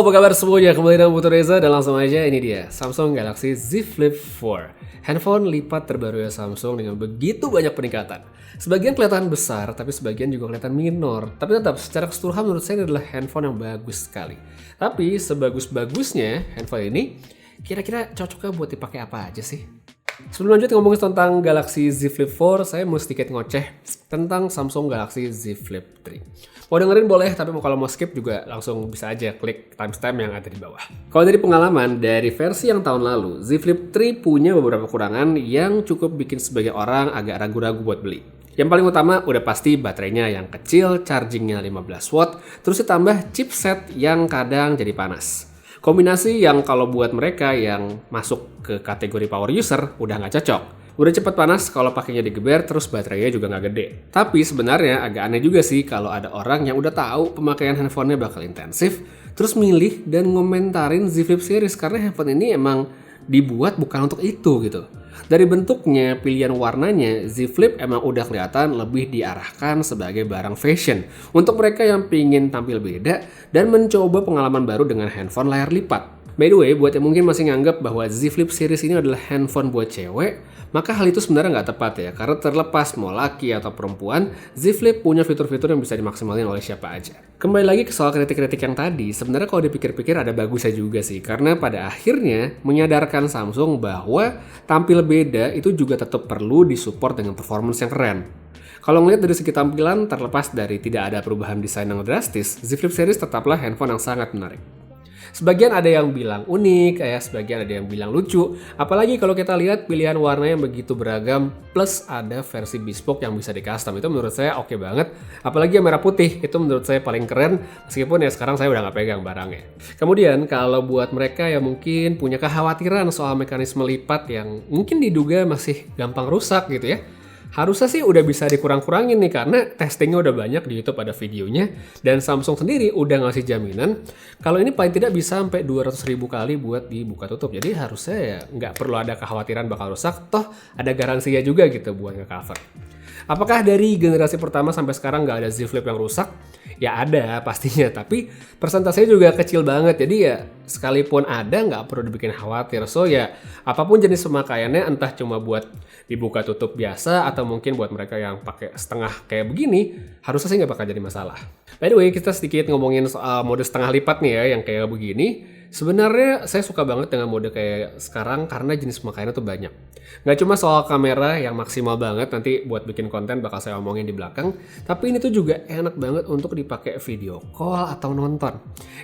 Halo, apa kabar semuanya? Kembali dengan Putu Reza dan langsung aja ini dia Samsung Galaxy Z Flip 4. Handphone lipat terbaru ya Samsung dengan begitu banyak peningkatan. Sebagian kelihatan besar, tapi sebagian juga kelihatan minor. Tapi tetap secara keseluruhan menurut saya ini adalah handphone yang bagus sekali. Tapi sebagus-bagusnya handphone ini kira-kira cocoknya buat dipakai apa aja sih? Sebelum lanjut ngomongin tentang Galaxy Z Flip 4, saya mau sedikit ngoceh tentang Samsung Galaxy Z Flip 3. Mau dengerin boleh, tapi kalau mau skip juga langsung bisa aja klik timestamp yang ada di bawah. Kalau dari pengalaman, dari versi yang tahun lalu, Z Flip 3 punya beberapa kekurangan yang cukup bikin sebagian orang agak ragu-ragu buat beli. Yang paling utama udah pasti baterainya yang kecil, chargingnya 15 watt, terus ditambah chipset yang kadang jadi panas. Kombinasi yang kalau buat mereka yang masuk ke kategori power user udah nggak cocok. Udah cepet panas kalau pakainya digeber terus baterainya juga nggak gede. Tapi sebenarnya agak aneh juga sih kalau ada orang yang udah tahu pemakaian handphonenya bakal intensif, terus milih dan ngomentarin Z Flip series karena handphone ini emang dibuat bukan untuk itu gitu. Dari bentuknya, pilihan warnanya, Z Flip emang udah kelihatan lebih diarahkan sebagai barang fashion untuk mereka yang pingin tampil beda dan mencoba pengalaman baru dengan handphone layar lipat. By the way, buat yang mungkin masih nganggap bahwa Z Flip series ini adalah handphone buat cewek, maka hal itu sebenarnya nggak tepat ya, karena terlepas mau laki atau perempuan, Z Flip punya fitur-fitur yang bisa dimaksimalin oleh siapa aja. Kembali lagi ke soal kritik-kritik yang tadi, sebenarnya kalau dipikir-pikir ada bagusnya juga sih, karena pada akhirnya menyadarkan Samsung bahwa tampil beda itu juga tetap perlu disupport dengan performance yang keren. Kalau ngeliat dari segi tampilan, terlepas dari tidak ada perubahan desain yang drastis, Z Flip series tetaplah handphone yang sangat menarik. Sebagian ada yang bilang unik, sebagian ada yang bilang lucu. Apalagi kalau kita lihat pilihan warna yang begitu beragam, plus ada versi bespoke yang bisa di custom. Itu menurut saya oke banget. Apalagi yang merah putih, itu menurut saya paling keren. Meskipun ya sekarang saya udah nggak pegang barangnya. Kemudian kalau buat mereka yang mungkin punya kekhawatiran soal mekanisme lipat yang mungkin diduga masih gampang rusak gitu ya. Harusnya sih udah bisa dikurang-kurangin nih karena testingnya udah banyak di YouTube ada videonya dan Samsung sendiri udah ngasih jaminan kalau ini paling tidak bisa sampai 200.000 kali buat dibuka tutup. Jadi harusnya ya nggak perlu ada kekhawatiran bakal rusak, toh ada garansinya juga gitu buat nge-cover. Apakah dari generasi pertama sampai sekarang nggak ada Z Flip yang rusak? Ya ada pastinya, tapi persentasenya juga kecil banget. Jadi ya sekalipun ada nggak perlu dibikin khawatir. So ya apapun jenis pemakaiannya, entah cuma buat dibuka tutup biasa atau mungkin buat mereka yang pakai setengah kayak begini, harusnya sih nggak bakal jadi masalah. By the way, kita sedikit ngomongin soal mode setengah lipat nih ya, yang kayak begini. Sebenarnya saya suka banget dengan mode kayak sekarang karena jenis pemakaiannya tuh banyak. Nggak cuma soal kamera yang maksimal banget, nanti buat bikin konten bakal saya omongin di belakang. Tapi ini tuh juga enak banget untuk dipakai video call atau nonton.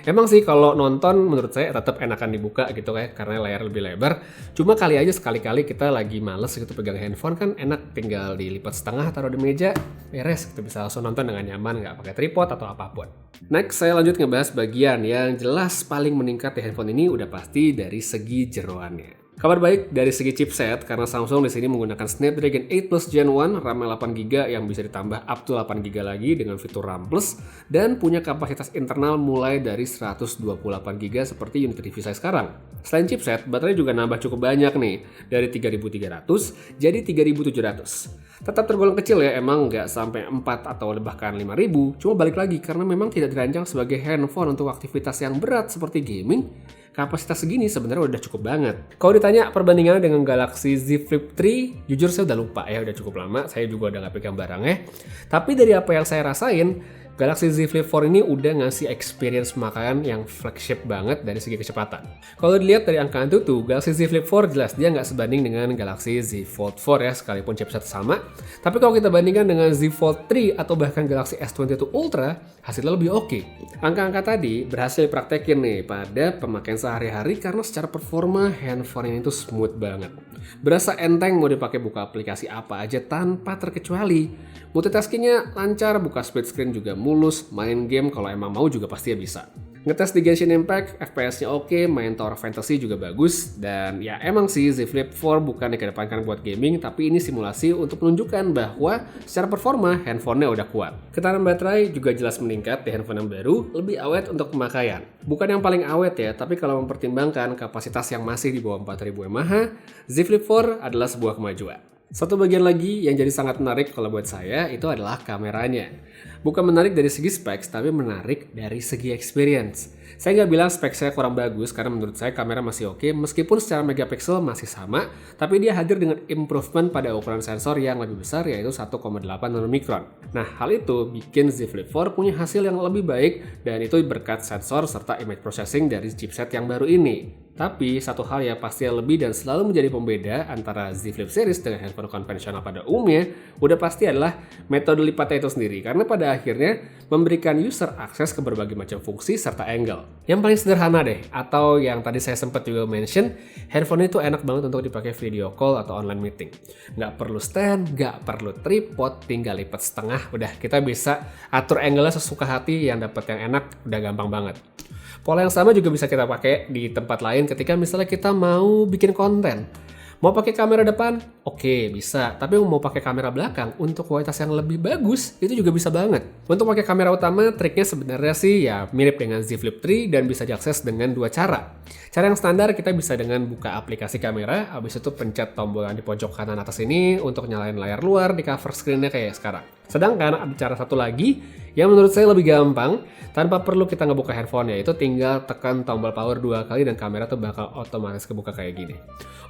Emang sih kalau nonton menurut saya tetap enakan dibuka gitu kayak karena layar lebih lebar. Cuma kali aja sekali-kali kita lagi males gitu pegang handphone kan enak tinggal dilipat setengah taruh di meja, beres. Kita bisa langsung nonton dengan nyaman nggak pakai tripod atau apapun. Next saya lanjut ngebahas bagian yang jelas paling meningkat di handphone ini udah pasti dari segi jeroannya. Kabar baik dari segi chipset karena Samsung di sini menggunakan Snapdragon 8 Plus Gen 1 RAM 8GB yang bisa ditambah up to 8GB lagi dengan fitur RAM Plus dan punya kapasitas internal mulai dari 128GB seperti unit TV saya sekarang. Selain chipset, baterai juga nambah cukup banyak nih, dari 3300 jadi 3700. Tetap tergolong kecil ya, emang nggak sampai 4 atau bahkan 5000, cuma balik lagi karena memang tidak dirancang sebagai handphone untuk aktivitas yang berat seperti gaming. Kapasitas segini sebenarnya udah cukup banget. Kalau ditanya perbandingannya dengan Galaxy Z Flip 3, jujur saya udah lupa ya, udah cukup lama, saya juga udah nggak pegang barangnya. Tapi dari apa yang saya rasain, Galaxy Z Flip 4 ini udah ngasih experience pemakaian yang flagship banget dari segi kecepatan. Kalau dilihat dari angka itu, Galaxy Z Flip 4 jelas dia nggak sebanding dengan Galaxy Z Fold 4 ya, sekalipun chipset sama. Tapi kalau kita bandingkan dengan Z Fold 3 atau bahkan Galaxy S22 Ultra, hasilnya lebih oke. Angka-angka tadi berhasil dipraktekin nih pada pemakaian sehari-hari karena secara performa handphone ini tuh smooth banget. Berasa enteng mau dipakai buka aplikasi apa aja tanpa terkecuali. Multitaskingnya lancar, buka split screen juga mulus, main game kalau emang mau juga pasti bisa. Ngetes di Genshin Impact, FPS-nya oke, main Tower Fantasy juga bagus, dan ya emang sih Z Flip 4 bukan dikedepankan buat gaming, tapi ini simulasi untuk menunjukkan bahwa secara performa handphonenya udah kuat. Ketahanan baterai juga jelas meningkat di handphone yang baru, lebih awet untuk pemakaian. Bukan yang paling awet ya, tapi kalau mempertimbangkan kapasitas yang masih di bawah 4000 mAh, Z Flip 4 adalah sebuah kemajuan. Satu bagian lagi yang jadi sangat menarik kalau buat saya itu adalah kameranya. Bukan menarik dari segi specs, tapi menarik dari segi experience. Saya nggak bilang spek saya kurang bagus, karena menurut saya kamera masih oke, meskipun secara megapiksel masih sama, tapi dia hadir dengan improvement pada ukuran sensor yang lebih besar, yaitu 1,8 nanomikron. Nah, hal itu bikin Z Flip 4 punya hasil yang lebih baik, dan itu berkat sensor serta image processing dari chipset yang baru ini. Tapi satu hal yang pasti lebih dan selalu menjadi pembeda antara Z Flip series dengan handphone konvensional pada umumnya udah pasti adalah metode lipatnya itu sendiri, karena pada akhirnya memberikan user akses ke berbagai macam fungsi serta angle. Yang paling sederhana deh, atau yang tadi saya sempat juga mention, handphone itu enak banget untuk dipakai video call atau online meeting. Nggak perlu stand, nggak perlu tripod, tinggal lipat setengah, udah kita bisa atur angle-nya sesuka hati, yang dapat yang enak udah gampang banget. Pola yang sama juga bisa kita pakai di tempat lain ketika misalnya kita mau bikin konten. Mau pakai kamera depan? Oke, bisa. Tapi mau pakai kamera belakang untuk kualitas yang lebih bagus, itu juga bisa banget. Untuk pakai kamera utama, triknya sebenarnya sih ya mirip dengan Z Flip 3 dan bisa diakses dengan dua cara. Cara yang standar kita bisa dengan buka aplikasi kamera, habis itu pencet tombol yang di pojok kanan atas ini untuk nyalain layar luar di cover screen-nya kayak sekarang. Sedangkan ada cara satu lagi yang menurut saya lebih gampang, tanpa perlu kita ngebuka handphone, yaitu tinggal tekan tombol power 2 kali dan kamera tuh bakal otomatis kebuka kayak gini.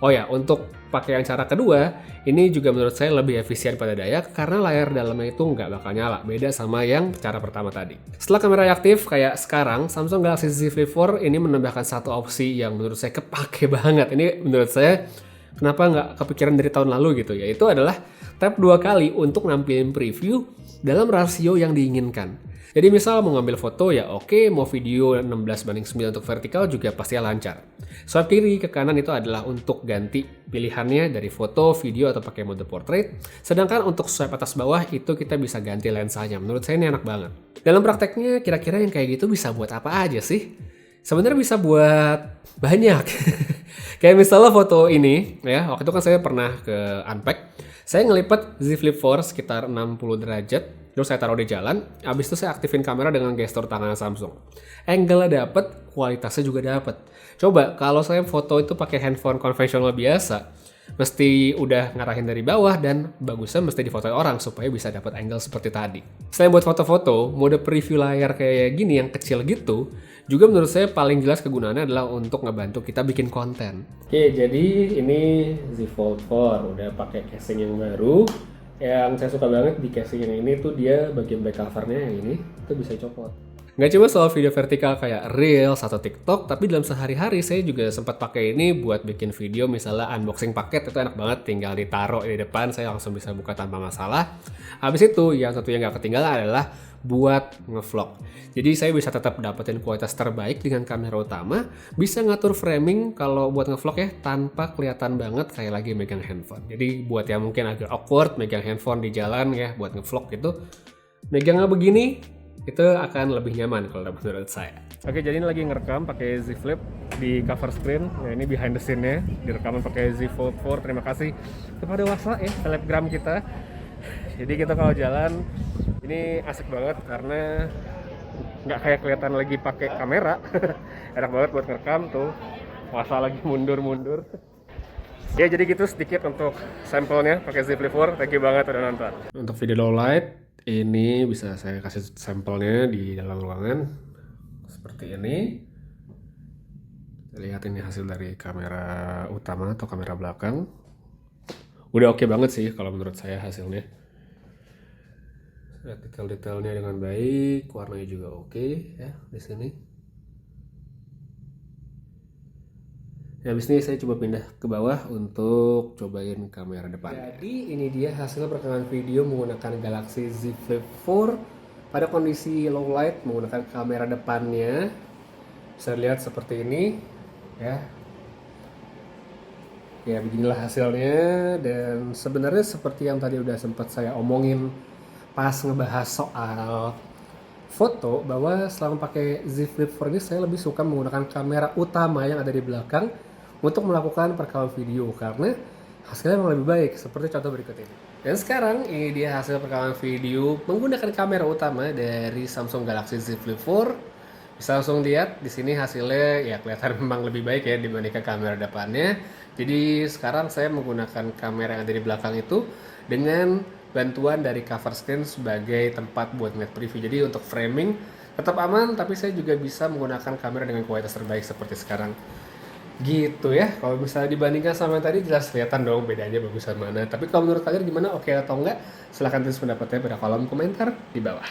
Oh ya, untuk pakai yang cara kedua, ini juga menurut saya lebih efisien pada daya karena layar dalamnya itu nggak bakal nyala, beda sama yang cara pertama tadi. Setelah kamera aktif kayak sekarang, Samsung Galaxy Z Flip 4 ini menambahkan satu opsi yang menurut saya kepake banget. Ini menurut saya kenapa nggak kepikiran dari tahun lalu gitu, yaitu adalah tap 2 kali untuk nampilin preview dalam rasio yang diinginkan. Jadi misal mau ngambil foto ya oke, mau video 16:9 untuk vertikal juga pasti lancar. Swipe kiri ke kanan itu adalah untuk ganti pilihannya dari foto, video, atau pakai mode portrait. Sedangkan untuk swipe atas bawah itu kita bisa ganti lensanya. Menurut saya ini enak banget. Dalam prakteknya kira-kira yang kayak gitu bisa buat apa aja sih? Sebenarnya bisa buat banyak. Kayak misalnya foto ini, ya waktu itu kan saya pernah ke Unpack. Saya ngelipat Z Flip 4 sekitar 60 derajat, terus saya taruh di jalan, habis itu saya aktifin kamera dengan gestur tangan Samsung. Angle-nya dapet, kualitasnya juga dapet. Coba kalau saya foto itu pakai handphone konvensional biasa, mesti udah ngarahin dari bawah dan bagusnya mesti difotoin orang supaya bisa dapat angle seperti tadi. Selain buat foto-foto, mode preview layar kayak gini yang kecil gitu, juga menurut saya paling jelas kegunaannya adalah untuk ngebantu kita bikin konten. Oke, jadi ini Z Fold 4 udah pakai casing yang baru. Yang saya suka banget di casing yang ini tuh dia bagian back covernya yang ini itu bisa copot. Nggak cuma soal video vertikal kayak Reels atau TikTok, tapi dalam sehari-hari saya juga sempat pakai ini buat bikin video misalnya unboxing paket, itu enak banget, tinggal ditaruh di depan, saya langsung bisa buka tanpa masalah. Habis itu yang satunya nggak ketinggalan adalah buat ngevlog. Jadi saya bisa tetap dapetin kualitas terbaik dengan kamera utama, bisa ngatur framing kalau buat ngevlog ya tanpa kelihatan banget kayak lagi megang handphone. Jadi buat yang mungkin agak awkward megang handphone di jalan ya buat ngevlog gitu, megangnya begini itu akan lebih nyaman kalau menurut saya. Oke, jadi ini lagi ngerekam pakai Z Flip di cover screen. Nah, ini behind the scene-nya direkaman pakai Z Fold 4. Terima kasih kepada Wasa ya, selebgram kita. Jadi kita kalau jalan ini asik banget karena nggak kayak kelihatan lagi pakai kamera. Enak banget buat ngerekam tuh. Wasa lagi mundur-mundur. Ya, jadi gitu sedikit untuk sampelnya pakai Z Flip 4. Thank you banget udah nonton. Untuk video low light ini bisa saya kasih sampelnya di dalam ruangan seperti ini. Lihat ini hasil dari kamera utama atau kamera belakang. Udah oke banget sih kalau menurut saya hasilnya. Lihat detail-detailnya dengan baik, warnanya juga oke ya di sini. Ya, habis ini saya coba pindah ke bawah untuk cobain kamera depan. Jadi ini dia hasil perekaman video menggunakan Galaxy Z Flip 4 pada kondisi low light menggunakan kamera depannya. Bisa lihat seperti ini ya. Ya, beginilah hasilnya, dan sebenarnya seperti yang tadi udah sempat saya omongin pas ngebahas soal foto, bahwa selama pakai Z Flip 4 ini saya lebih suka menggunakan kamera utama yang ada di belakang untuk melakukan perekaman video karena hasilnya memang lebih baik, seperti contoh berikut ini. Dan sekarang ini dia hasil perekaman video menggunakan kamera utama dari Samsung Galaxy Z Flip 4. Bisa langsung lihat di sini hasilnya ya kelihatan memang lebih baik ya dibandingkan kamera depannya. Jadi sekarang saya menggunakan kamera yang ada di belakang itu dengan bantuan dari cover screen sebagai tempat buat ngeliat preview. Jadi untuk framing tetap aman, tapi saya juga bisa menggunakan kamera dengan kualitas terbaik seperti sekarang. Gitu ya, kalau misalnya dibandingkan sama yang tadi jelas kelihatan dong bedanya bagusan mana. Tapi kalau menurut kalian gimana, oke atau enggak? Silahkan tulis pendapatnya pada kolom komentar di bawah.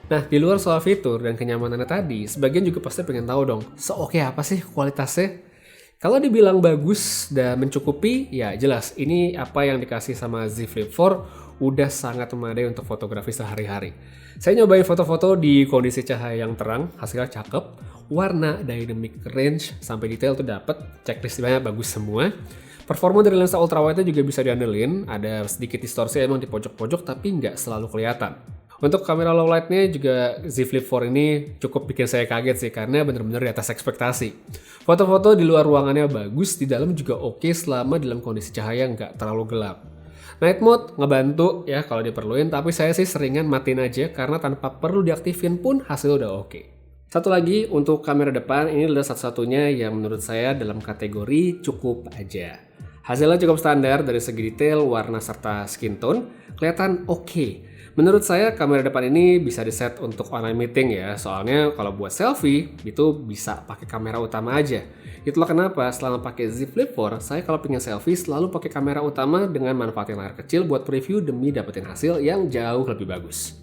Nah, di luar soal fitur dan kenyamanannya tadi, sebagian juga pasti pengen tahu dong, se-oke apa sih kualitasnya? Kalau dibilang bagus dan mencukupi, ya jelas ini apa yang dikasih sama Z Flip 4 udah sangat memadai untuk fotografi sehari-hari. Saya nyobain foto-foto di kondisi cahaya yang terang, hasilnya cakep, warna, dynamic range, sampai detail tuh dapet, checklistnya bagus semua. Performa dari lensa ultrawide juga bisa diandelin, ada sedikit distorsi emang di pojok-pojok tapi nggak selalu kelihatan. Untuk kamera low light-nya juga Z Flip 4 ini cukup bikin saya kaget sih karena bener-bener di atas ekspektasi. Foto-foto di luar ruangannya bagus, di dalam juga oke selama dalam kondisi cahaya nggak terlalu gelap. Night mode ngebantu ya kalau diperluin, tapi saya sih seringan matiin aja karena tanpa perlu diaktifin pun hasilnya udah oke. Satu lagi untuk kamera depan, ini adalah satu-satunya yang menurut saya dalam kategori cukup aja. Hasilnya cukup standar dari segi detail, warna serta skin tone, kelihatan oke. Menurut saya kamera depan ini bisa diset untuk online meeting ya, soalnya kalau buat selfie itu bisa pakai kamera utama aja. Itulah kenapa selama pakai Z Flip 4, saya kalau pengen selfie selalu pakai kamera utama dengan manfaatin layar kecil buat preview demi dapetin hasil yang jauh lebih bagus.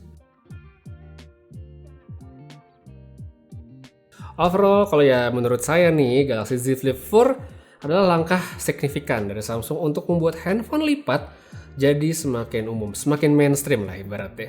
Overall, kalau ya menurut saya nih, Galaxy Z Flip 4 adalah langkah signifikan dari Samsung untuk membuat handphone lipat jadi semakin umum, semakin mainstream lah ibaratnya.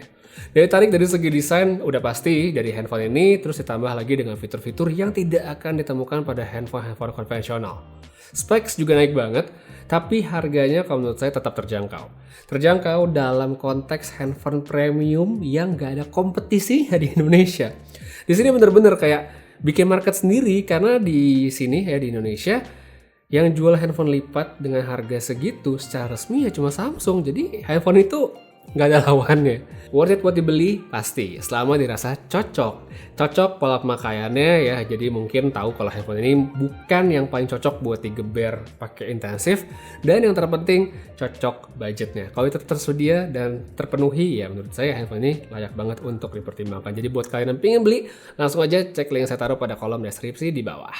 Dari tarik dari segi desain udah pasti dari handphone ini, terus ditambah lagi dengan fitur-fitur yang tidak akan ditemukan pada handphone-handphone konvensional. Specs juga naik banget, tapi harganya kalau menurut saya tetap terjangkau. Terjangkau dalam konteks handphone premium yang gak ada kompetisi di Indonesia. Di sini bener-bener kayak bikin market sendiri karena di sini ya di Indonesia yang jual handphone lipat dengan harga segitu secara resmi ya cuma Samsung. Jadi handphone itu nggak ada lawannya. Worth it buat dibeli pasti selama dirasa cocok pola pemakaiannya ya. Jadi mungkin tahu kalau handphone ini bukan yang paling cocok buat digeber pakai intensif, dan yang terpenting cocok budgetnya. Kalau itu tersedia dan terpenuhi ya menurut saya handphone ini layak banget untuk dipertimbangkan. Jadi buat kalian yang pengen beli langsung aja cek link yang saya taruh pada kolom deskripsi di bawah.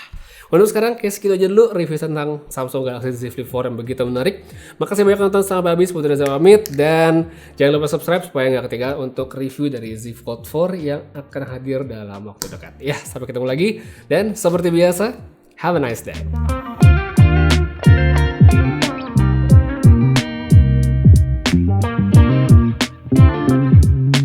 Untuk sekarang kayak segitu aja dulu review tentang Samsung Galaxy Z Flip 4 yang begitu menarik. Makasih banyak nonton sampai habis, Putri Reza pamit, dan jangan lupa subscribe supaya nggak ketinggalan untuk review dari Z Fold 4 yang akan hadir dalam waktu dekat. Ya, sampai ketemu lagi, dan seperti biasa, have a nice day.